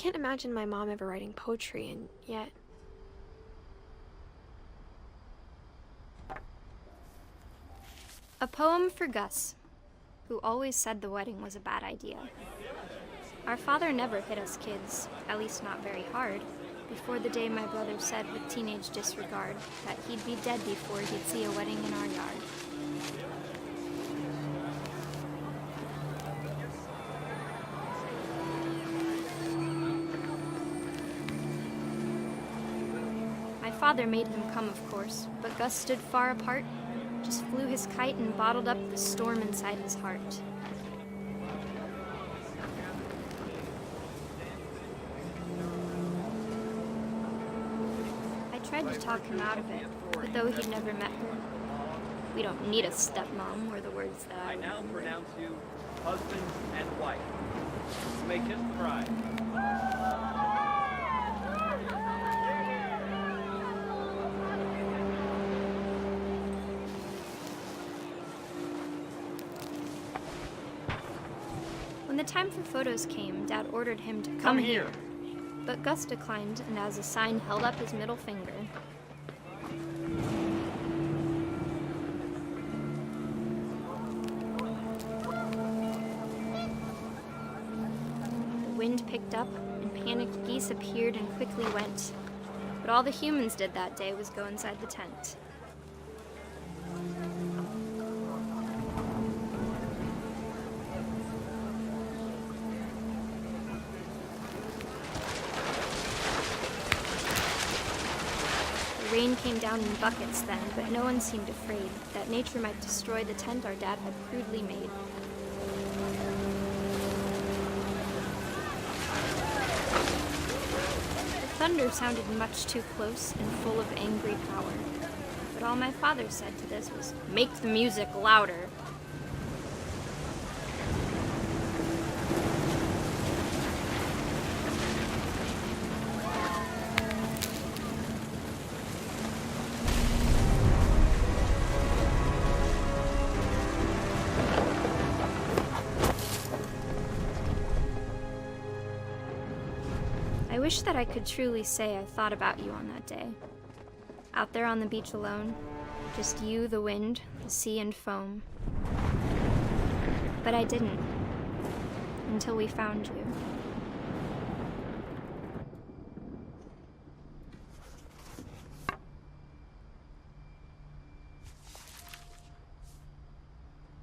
can't imagine my mom ever writing poetry, and yet... A poem for Gus, who always said the wedding was a bad idea. Our father never hit us kids, at least not very hard, before the day my brother said with teenage disregard that he'd be dead before he'd see a wedding in our yard. My father made him come, of course, but Gus stood far apart, just flew his kite and bottled up the storm inside his heart. I tried to talk him out of it, but though he'd never met her, "We don't need a stepmom," were the words that I now remembered. pronounce you husband and wife. You may kiss the bride. When the time for photos came, Dad ordered him to come here. But Gus declined, and as a sign held up his middle finger. The wind picked up, and panicked geese appeared and quickly went. But all the humans did that day was go inside the tent. Rain came down in buckets then, but no one seemed afraid that nature might destroy the tent our dad had crudely made. The thunder sounded much too close and full of angry power, but all my father said to this was, "Make the music louder." I wish that I could truly say I thought about you on that day. Out there on the beach alone, just you, the wind, the sea, and foam. But I didn't, until we found you.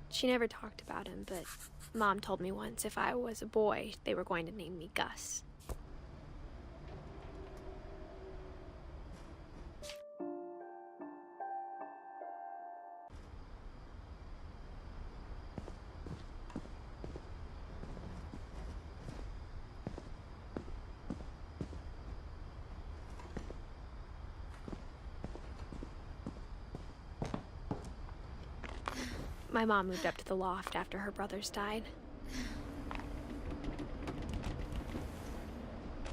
She never talked about him, but Mom told me once if I was a boy, they were going to name me Gus. My mom moved up to the loft after her brothers died.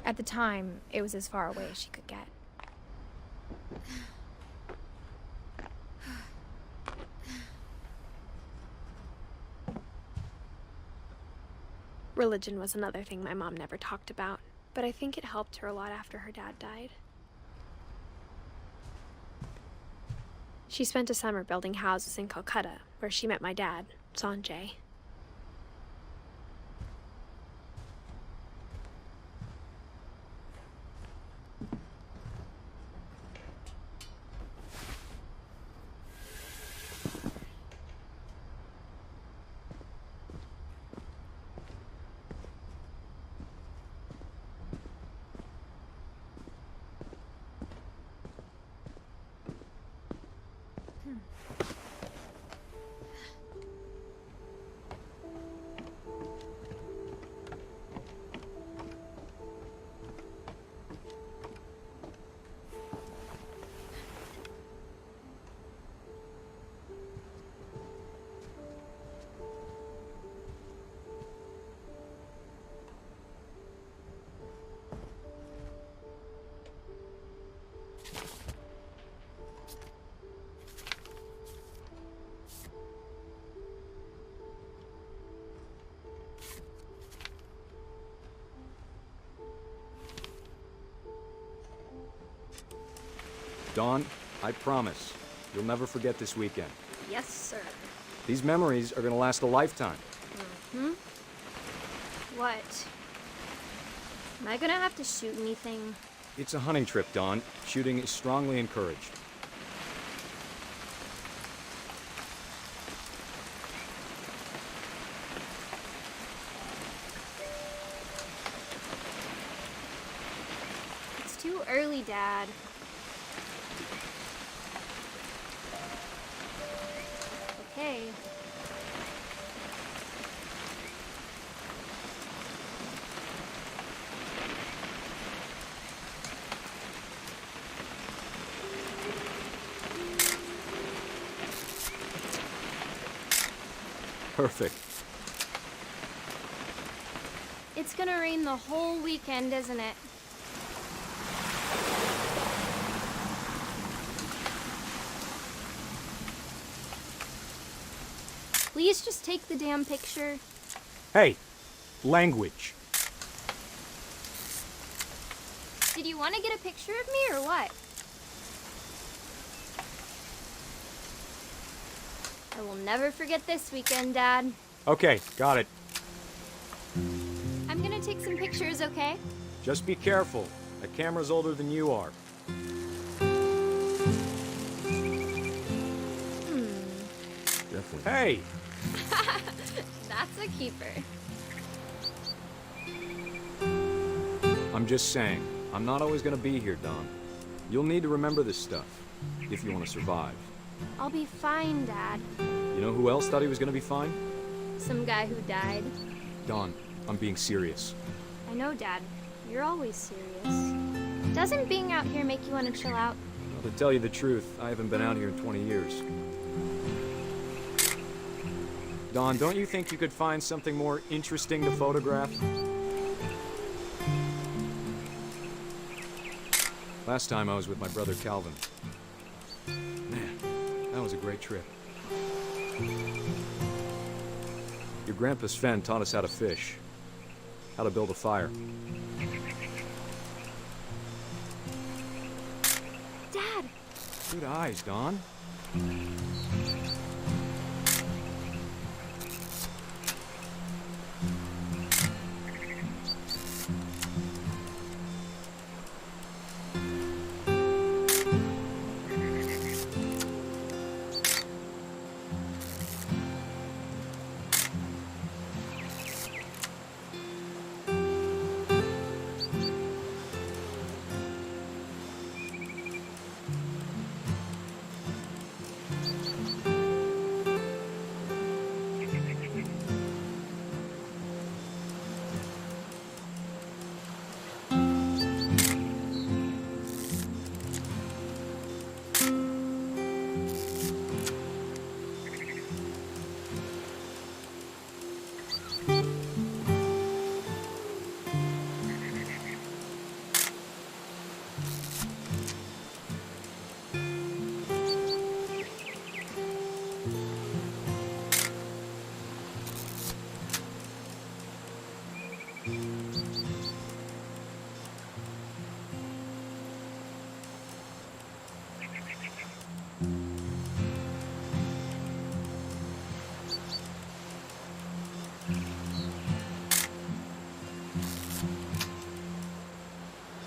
At the time, it was as far away as she could get. Religion was another thing my mom never talked about, but I think it helped her a lot after her dad died. She spent a summer building houses in Calcutta, where she met my dad, Sanjay. Dawn, I promise, you'll never forget this weekend. Yes, sir. These memories are gonna last a lifetime. What? Am I gonna have to shoot anything? It's a hunting trip, Dawn. Shooting is strongly encouraged. It's too early, Dad. Okay. Perfect. It's gonna rain the whole weekend, isn't it? Please just take the damn picture. Hey, language. Did you want to get a picture of me or what? I will never forget this weekend, Dad. Okay, got it. I'm gonna take some pictures, okay? Just be careful. That camera's older than you are. Definitely. Hey! That's a keeper. I'm just saying, I'm not always gonna be here, Don. You'll need to remember this stuff, if you want to survive. I'll be fine, Dad. You know who else thought he was gonna be fine? Some guy who died. Don, I'm being serious. I know, Dad. You're always serious. Doesn't being out here make you want to chill out? Well, to tell you the truth, I haven't been out here in 20 years. Don, don't you think you could find something more interesting to photograph? Last time I was with my brother Calvin. Man, that was a great trip. Your grandpa Sven taught us how to fish, how to build a fire. Dad! Good eyes, Don.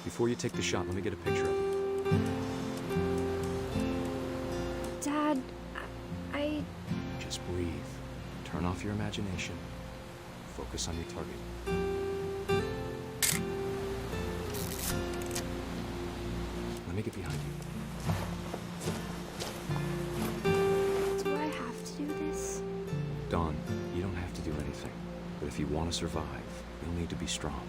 Before you take the shot, let me get a picture of it. Dad, I... Just breathe. Turn off your imagination. Focus on your target. Let me get behind you. Do I have to do this? Dawn, you don't have to do anything. But if you want to survive, you'll need to be strong.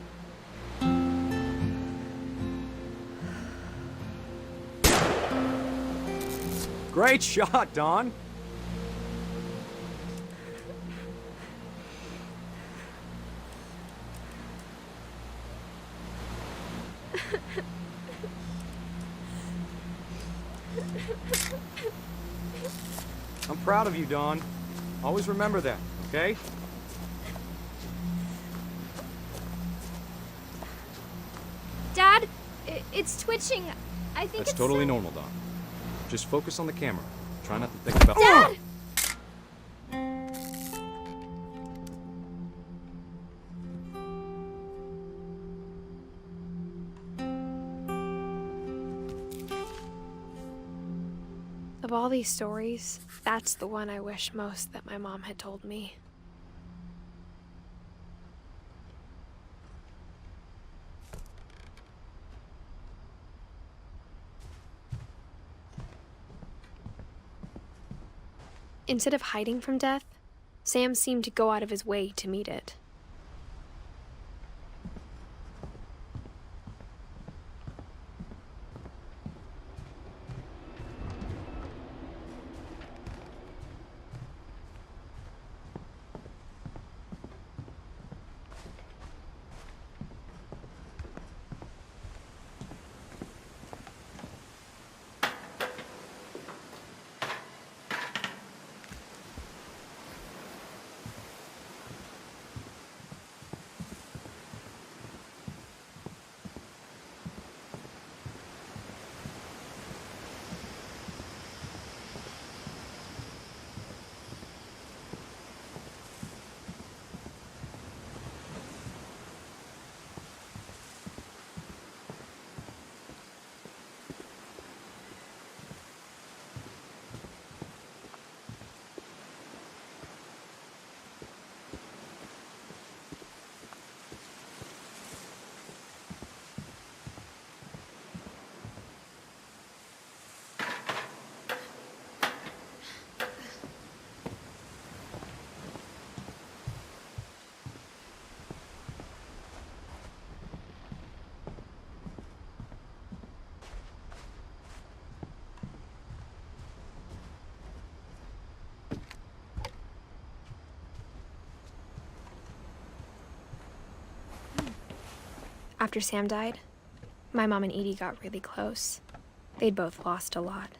Great shot, Dawn! I'm proud of you, Dawn. Always remember that, okay? Dad, it's twitching. I think That's it's totally normal, Dawn. Just focus on the camera. Try not to think about— Dad! Of all these stories, that's the one I wish most that my mom had told me. Instead of hiding from death, Sam seemed to go out of his way to meet it. After Sam died, my mom and Edie got really close. They'd both lost a lot.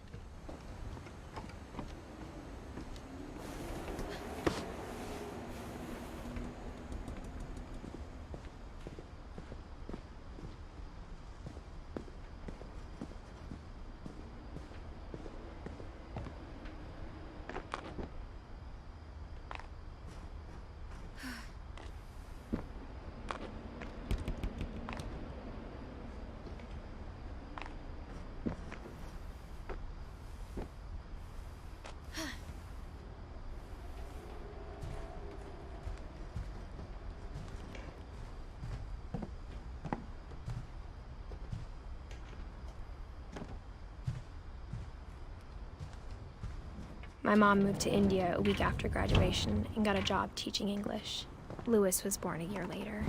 My mom moved to India a week after graduation and got a job teaching English. Louis was born a year later.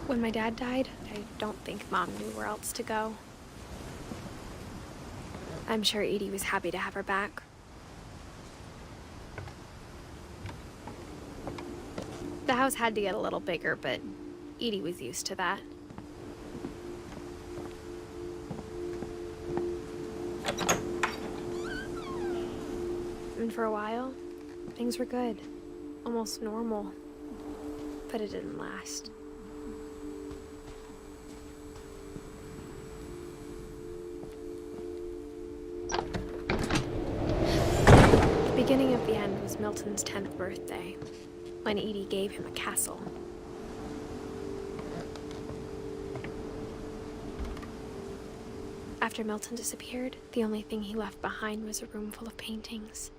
When my dad died, I don't think Mom knew where else to go. I'm sure Edie was happy to have her back. The house had to get a little bigger, but Edie was used to that. And for a while, things were good, almost normal, but it didn't last. The beginning of the end was Milton's 10th birthday, when Edie gave him a castle. After Milton disappeared, the only thing he left behind was a room full of paintings.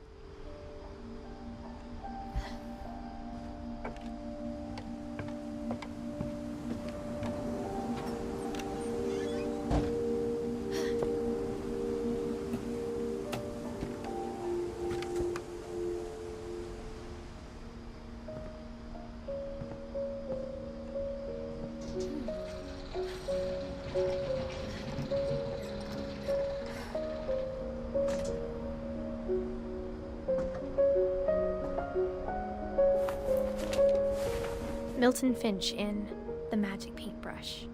Milton Finch in The Magic Paintbrush.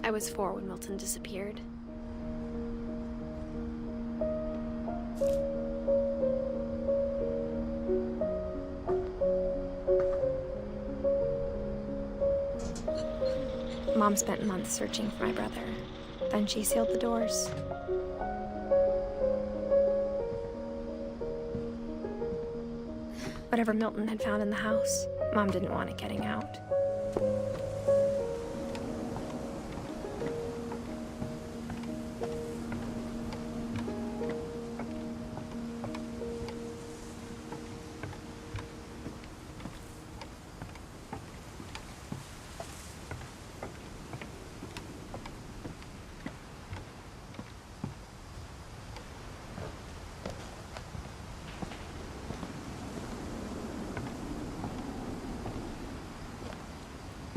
I was 4 when Milton disappeared. Mom spent months searching for my brother. Then she sealed the doors. Whatever Milton had found in the house, Mom didn't want it getting out.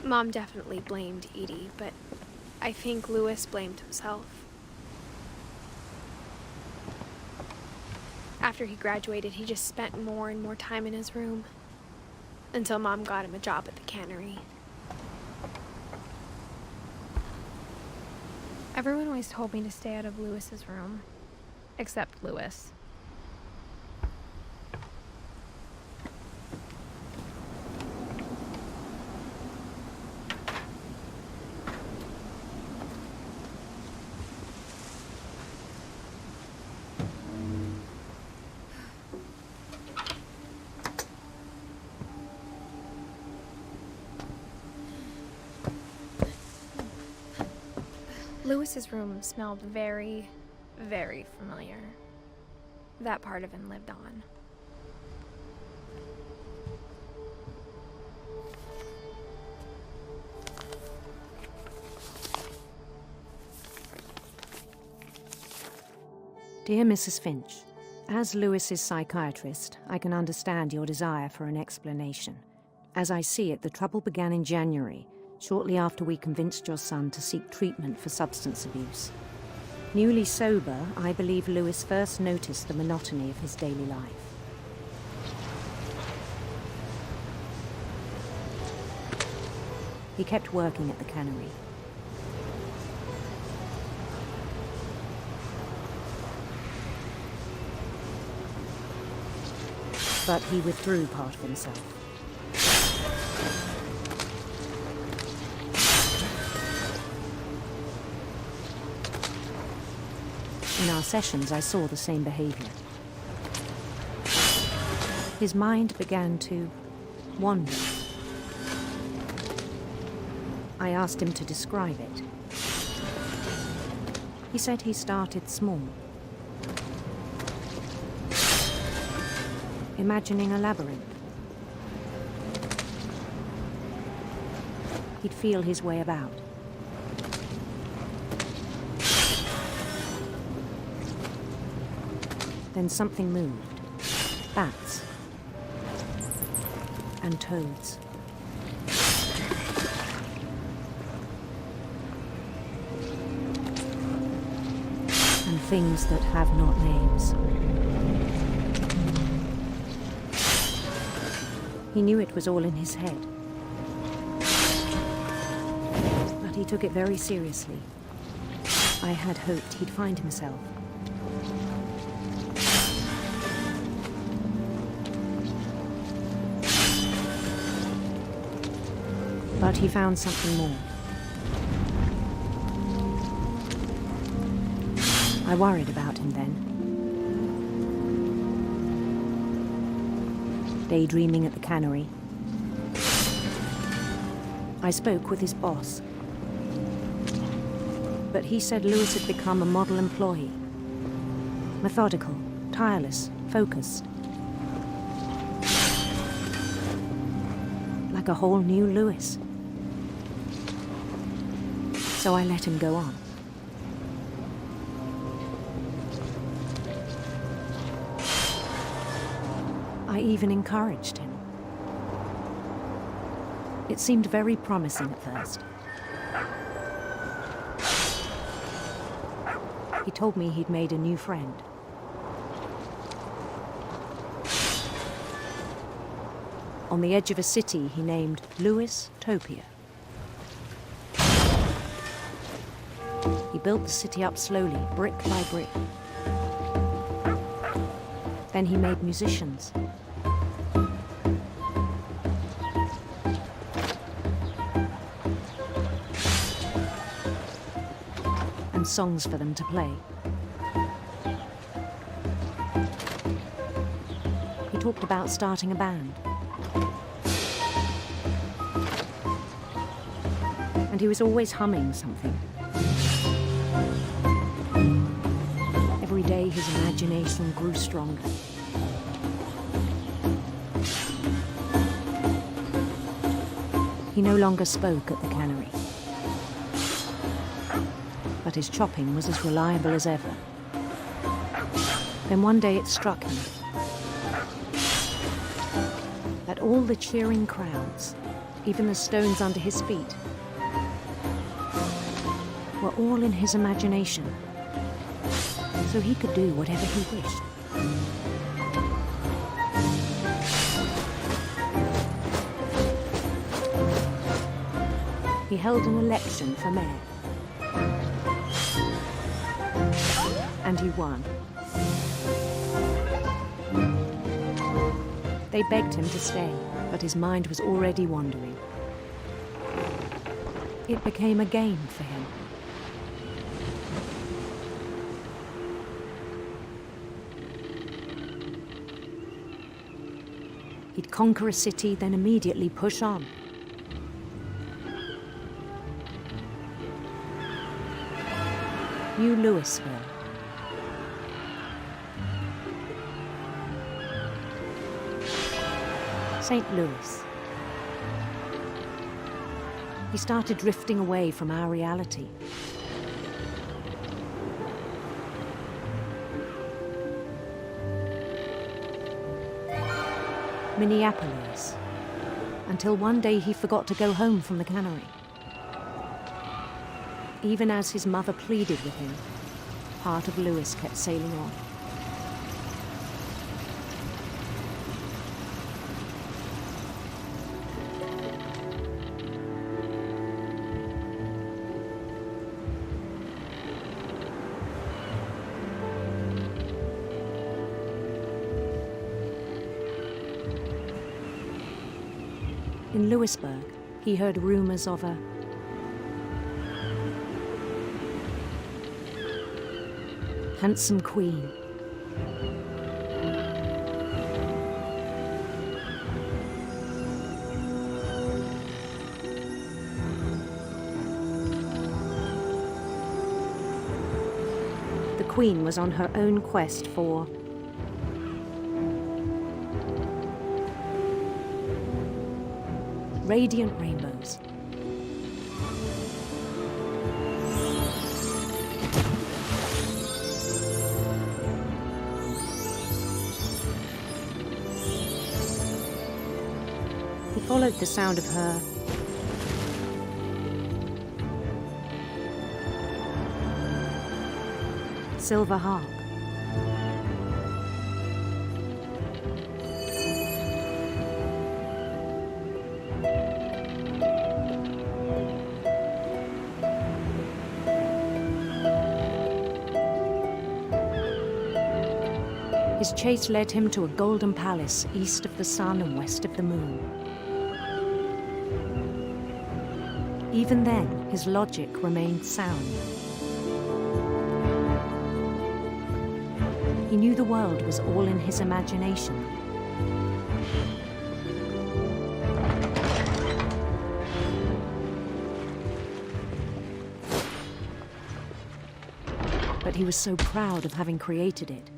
Mom definitely blamed Edie, but I think Louis blamed himself. After he graduated, he just spent more and more time in his room, until Mom got him a job at the cannery. Everyone always told me to stay out of Louis's room, except Louis. Louis's room smelled very, very familiar. That part of him lived on. Dear Mrs. Finch, as Louis's psychiatrist, I can understand your desire for an explanation. As I see it, the trouble began in January, shortly after we convinced your son to seek treatment for substance abuse. Newly sober, I believe Louis first noticed the monotony of his daily life. He kept working at the cannery. But he withdrew part of himself. In our sessions, I saw the same behavior. His mind began to wander. I asked him to describe it. He said he started small, imagining a labyrinth. He'd feel his way about. Then something moved. Bats. And toads. And things that have not names. He knew it was all in his head. But he took it very seriously. I had hoped he'd find himself. But he found something more. I worried about him then. Daydreaming at the cannery. I spoke with his boss. But he said Louis had become a model employee. Methodical, tireless, focused. Like a whole new Louis. So I let him go on. I even encouraged him. It seemed very promising at first. He told me he'd made a new friend. On the edge of a city he named Louis Topia. He built the city up slowly, brick by brick. Then he made musicians. And songs for them to play. He talked about starting a band. And he was always humming something. Every day his imagination grew stronger. He no longer spoke at the cannery. But his chopping was as reliable as ever. Then one day it struck him that all the cheering crowds, even the stones under his feet, were all in his imagination, so he could do whatever he wished. He held an election for mayor. And he won. They begged him to stay, but his mind was already wandering. It became a game for him. He'd conquer a city, then immediately push on. New Louisville. St. Louis. He started drifting away from our reality. Minneapolis, until one day he forgot to go home from the cannery. Even as his mother pleaded with him, part of Louis kept sailing on. In Louisburg, he heard rumors of a handsome queen. The queen was on her own quest for radiant rainbows. He followed the sound of her silver harp. His chase led him to a golden palace east of the sun and west of the moon. Even then, his logic remained sound. He knew the world was all in his imagination. But he was so proud of having created it.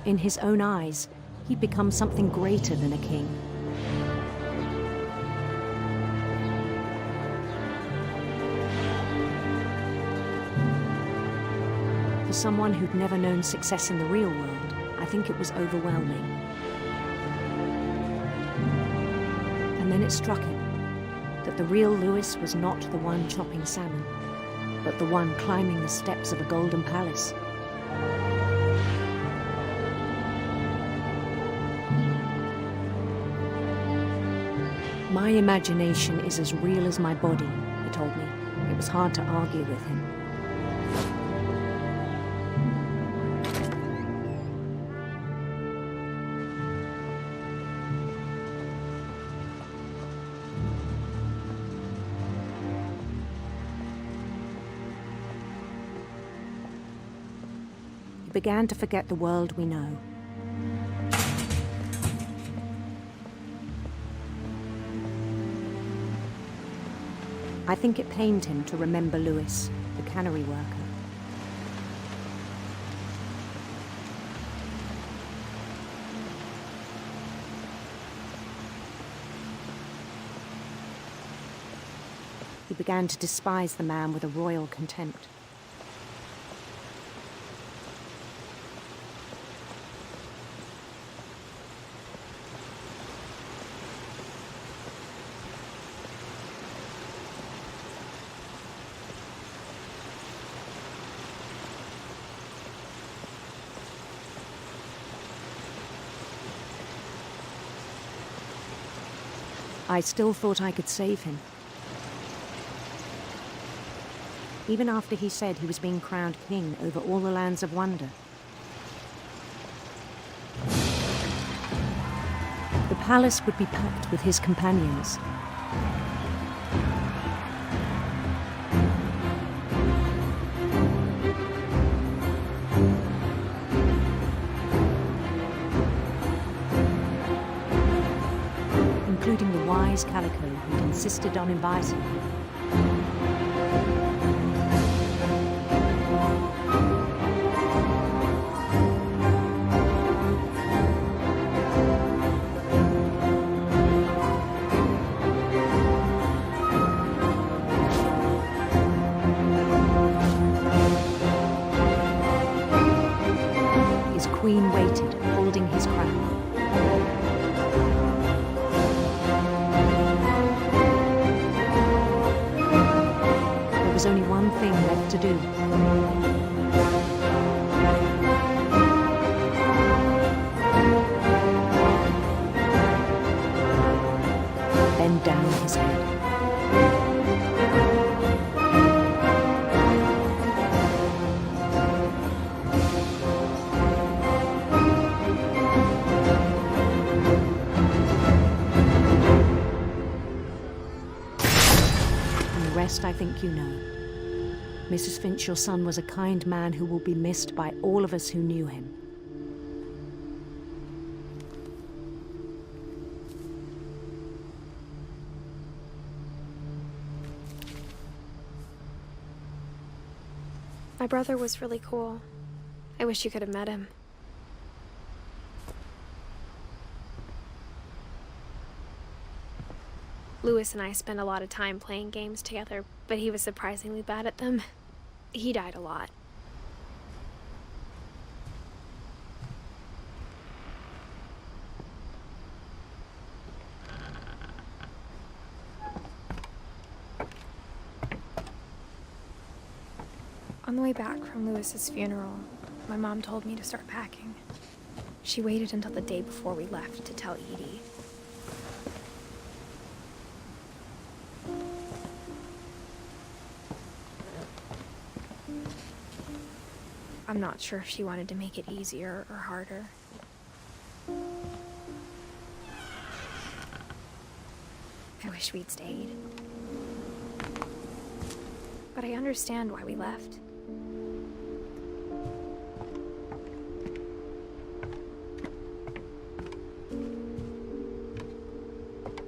In his own eyes, he'd become something greater than a king. For someone who'd never known success in the real world, I think it was overwhelming. And then it struck him that the real Louis was not the one chopping salmon, but the one climbing the steps of a golden palace. My imagination is as real as my body, he told me. It was hard to argue with him. He began to forget the world we know. I think it pained him to remember Lewis, the cannery worker. He began to despise the man with a royal contempt. I still thought I could save him. Even after he said he was being crowned king over all the lands of wonder. The palace would be packed with his companions. Including the wise Calico who'd insisted on inviting me. His queen waited, holding his crown. There was only one thing left to do. Bend down his head. And the rest I think you know. Mrs. Finch, your son was a kind man who will be missed by all of us who knew him. My brother was really cool. I wish you could have met him. Lewis and I spent a lot of time playing games together, but he was surprisingly bad at them. He died a lot. On the way back from Lewis's funeral, my mom told me to start packing. She waited until the day before we left to tell Edie. I'm not sure if she wanted to make it easier or harder. I wish we'd stayed. But I understand why we left.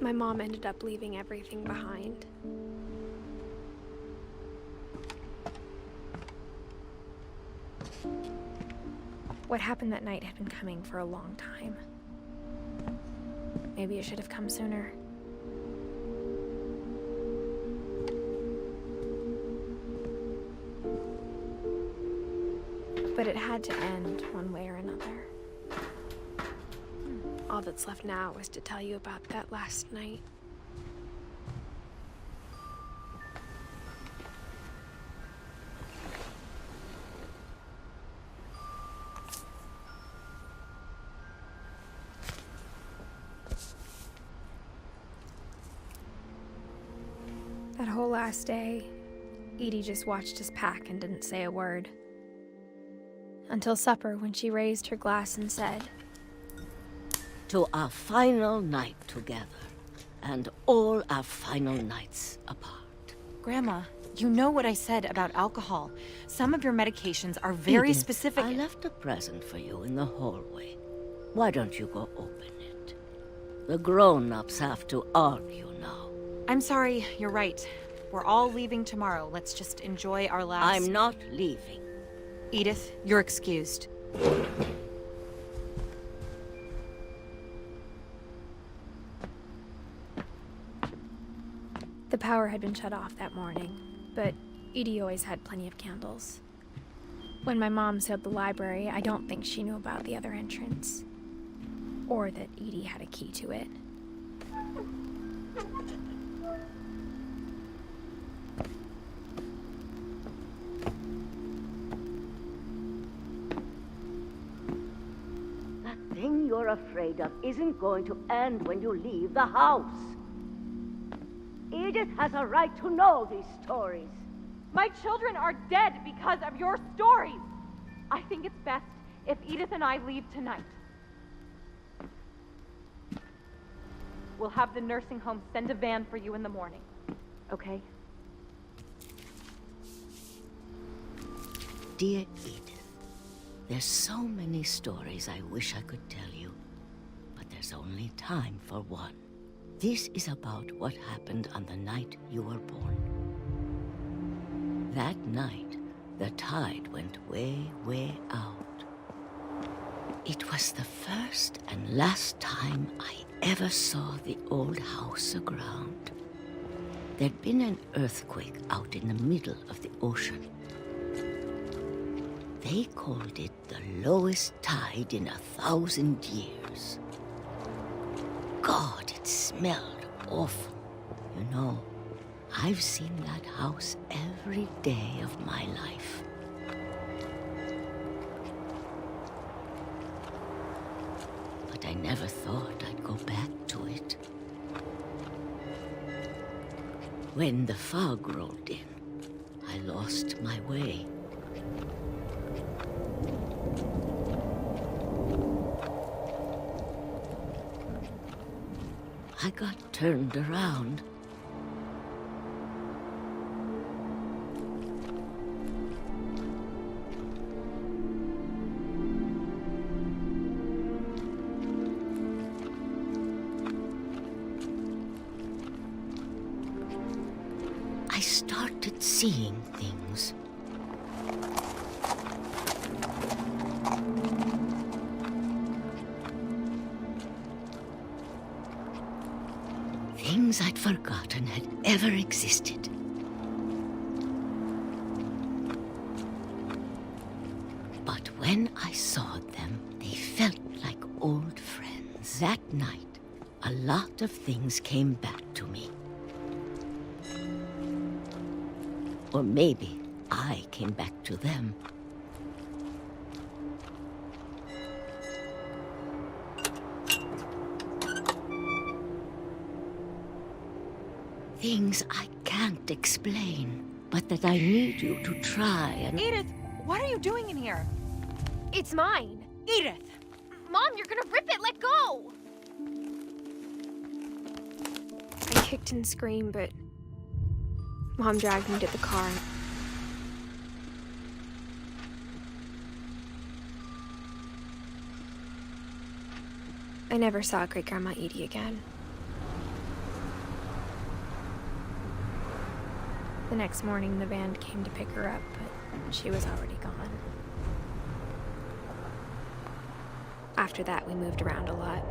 My mom ended up leaving everything behind. What happened that night had been coming for a long time. Maybe it should have come sooner. But it had to end one way or another. All that's left now is to tell you about that last night. That whole last day, Edie just watched us pack and didn't say a word. Until supper, when she raised her glass and said, To our final night together, and all our final nights apart. Grandma, you know what I said about alcohol. Some of your medications are very Edith, specific. I left a present for you in the hallway. Why don't you go open it? The grown-ups have to argue now. I'm sorry, you're right. We're all leaving tomorrow. Let's just enjoy our last... I'm not leaving. Edith, you're excused. the power had been shut off that morning, but Edie always had plenty of candles. When my mom sealed the library, I don't think she knew about the other entrance. Or that Edie had a key to it. That thing you're afraid of isn't going to end when you leave the house. Edith has a right to know these stories. My children are dead because of your stories. I think it's best if Edith and I leave tonight. We'll have the nursing home send a van for you in the morning, okay? Dear Edith, there's so many stories I wish I could tell you, but there's only time for one. This is about what happened on the night you were born. That night, the tide went way, way out. It was the first and last time I ever saw the old house aground. There'd been an earthquake out in the middle of the ocean. They called it the lowest tide in 1,000 years. God, it smelled awful. You know, I've seen that house every day of my life. But I never thought I'd go back to it. When the fog rolled in, I lost my way. I got turned around. I started seeing things. Things I'd forgotten had ever existed. But when I saw them, they felt like old friends. That night, a lot of things came back to me. Or maybe I came back to them. Things I can't explain, but that I need you to try and... Edith, what are you doing in here? It's mine! Edith! Mom, you're gonna rip it! Let go! I kicked and screamed, but Mom dragged me to the car. I never saw Great-Grandma Edie again. The next morning, the van came to pick her up, but she was already gone. After that, we moved around a lot.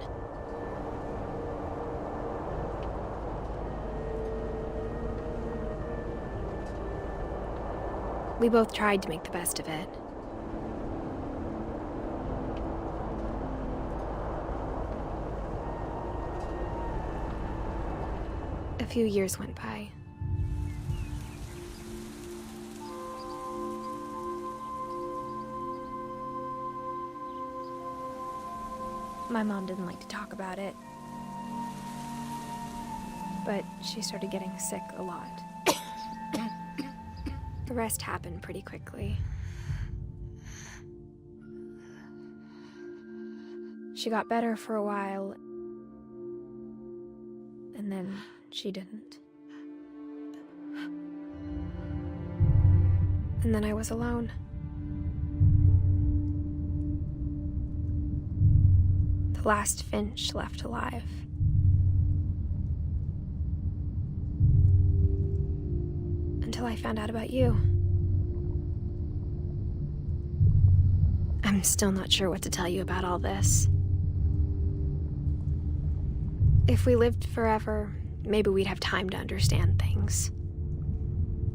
We both tried to make the best of it. A few years went by. My mom didn't like to talk about it, but she started getting sick a lot. rest happened pretty quickly. She got better for a while, and then she didn't. And then I was alone. The last Finch left alive. Until I found out about you. I'm still not sure what to tell you about all this. If we lived forever, maybe we'd have time to understand things.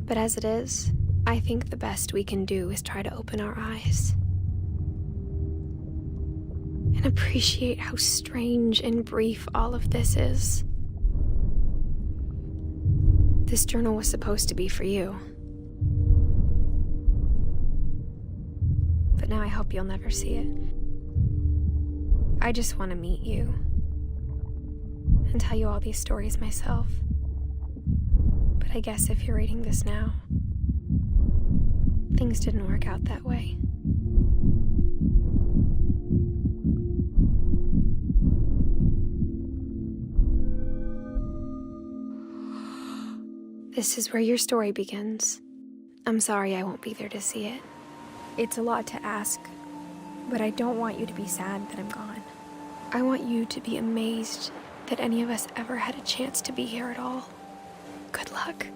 But as it is, I think the best we can do is try to open our eyes. And appreciate how strange and brief all of this is. This journal was supposed to be for you. But now I hope you'll never see it. I just want to meet you. And tell you all these stories myself. But I guess if you're reading this now, things didn't work out that way. This is where your story begins. I'm sorry I won't be there to see it. It's a lot to ask, but I don't want you to be sad that I'm gone. I want you to be amazed that any of us ever had a chance to be here at all. Good luck.